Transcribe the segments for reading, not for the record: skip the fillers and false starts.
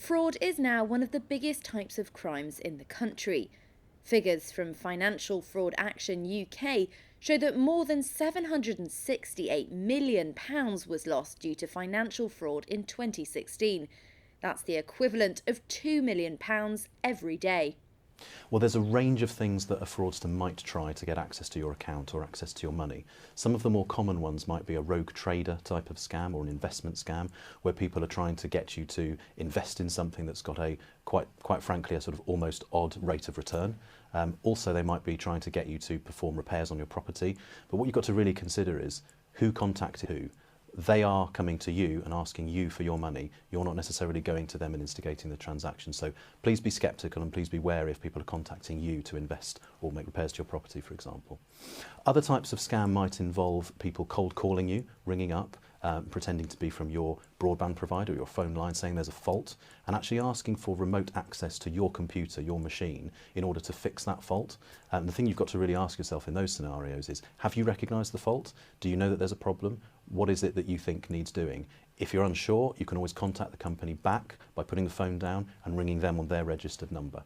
Fraud is now one of the biggest types of crimes in the country. Figures from Financial Fraud Action UK show that more than £768 million was lost due to financial fraud in 2016. That's the equivalent of £2 million every day. Well, there's a range of things that a fraudster might try to get access to your account or access to your money. Some of the more common ones might be a rogue trader type of scam or an investment scam, where people are trying to get you to invest in something that's got a quite frankly a sort of almost odd rate of return. Also, they might be trying to get you to perform repairs on your property. But what you've got to really consider is who contacted who. They are coming to you and asking you for your money. You're not necessarily going to them and instigating the transaction. So please be sceptical and please be wary if people are contacting you to invest or make repairs to your property, for example. Other types of scam might involve people cold calling you, ringing up, pretending to be from your broadband provider or your phone line, saying there's a fault, and actually asking for remote access to your computer, your machine, in order to fix that fault. The thing you've got to really ask yourself in those scenarios is, have you recognised the fault? Do you know that there's a problem? What is it that you think needs doing? If you're unsure, you can always contact the company back by putting the phone down and ringing them on their registered number.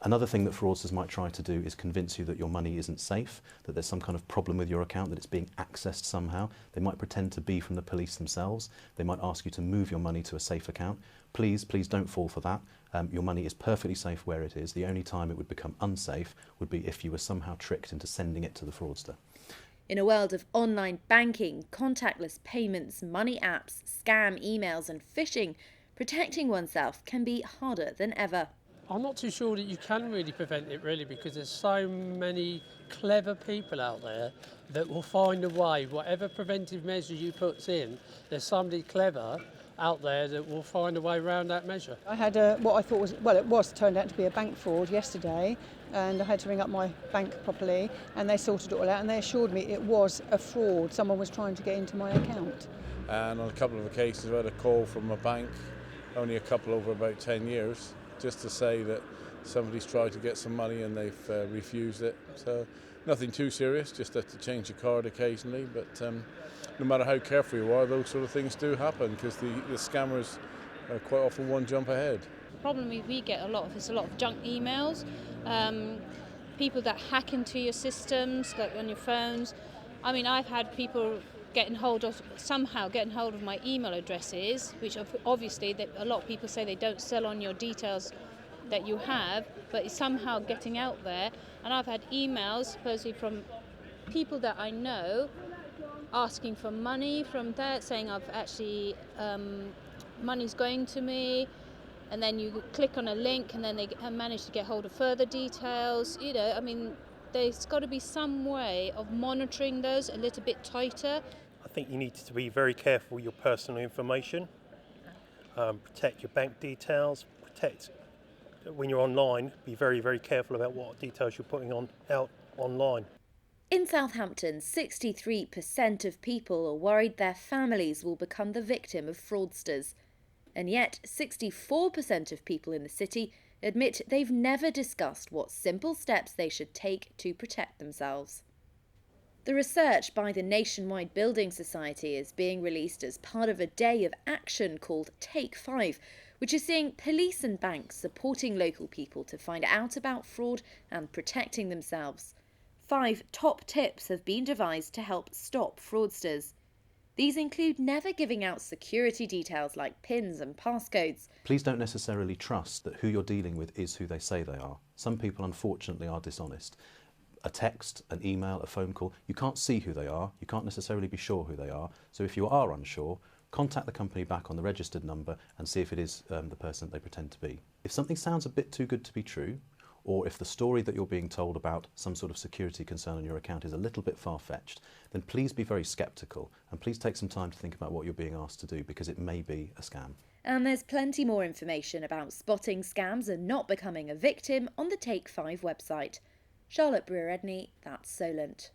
Another thing that fraudsters might try to do is convince you that your money isn't safe, that there's some kind of problem with your account, that it's being accessed somehow. They might pretend to be from the police themselves. They might ask you to move your money to a safe account. Please don't fall for that. Your money is perfectly safe where it is. The only time it would become unsafe would be if you were somehow tricked into sending it to the fraudster. In a world of online banking, contactless payments, money apps, scam emails and phishing, protecting oneself can be harder than ever. I'm not too sure that you can really prevent it really, because there's so many clever people out there that will find a way. Whatever preventive measures you put in, there's somebody clever out there that will find a way around that measure. I had what I thought was, turned out to be a bank fraud yesterday, and I had to ring up my bank properly and they sorted it all out and they assured me it was a fraud. Someone was trying to get into my account. And on a couple of occasions I had a call from a bank, only a couple over about 10 years, just to say that somebody's tried to get some money and they've refused it. So nothing too serious, just have to change your card occasionally, but no matter how careful you are, those sort of things do happen because the scammers are quite often one jump ahead. The problem we get a lot of junk emails, people that hack into your systems, like on your phones. I mean, I've had people getting hold of my email addresses, which obviously a lot of people say they don't sell on your details that you have, but it's somehow getting out there. And I've had emails supposedly from people that I know asking for money from there, saying I've actually money's going to me, and then you click on a link and then they manage to get hold of further details. You know, I mean, there's got to be some way of monitoring those a little bit tighter. I think you need to be very careful with your personal information, protect your bank details, when you're online, be very, very careful about what details you're putting out online. In Southampton, 63% of people are worried their families will become the victim of fraudsters. And yet, 64% of people in the city admit they've never discussed what simple steps they should take to protect themselves. The research by the Nationwide Building Society is being released as part of a day of action called Take 5, which is seeing police and banks supporting local people to find out about fraud and protecting themselves. 5 top tips have been devised to help stop fraudsters. These include never giving out security details like PINs and passcodes. Please don't necessarily trust that who you're dealing with is who they say they are. Some people, unfortunately, are dishonest. A text, an email, a phone call, you can't see who they are, you can't necessarily be sure who they are. So if you are unsure, contact the company back on the registered number and see if it is the person they pretend to be. If something sounds a bit too good to be true, or if the story that you're being told about some sort of security concern on your account is a little bit far-fetched, then please be very sceptical and please take some time to think about what you're being asked to do, because it may be a scam. And there's plenty more information about spotting scams and not becoming a victim on the Take 5 website. Charlotte Briere-Edney, that's Solent.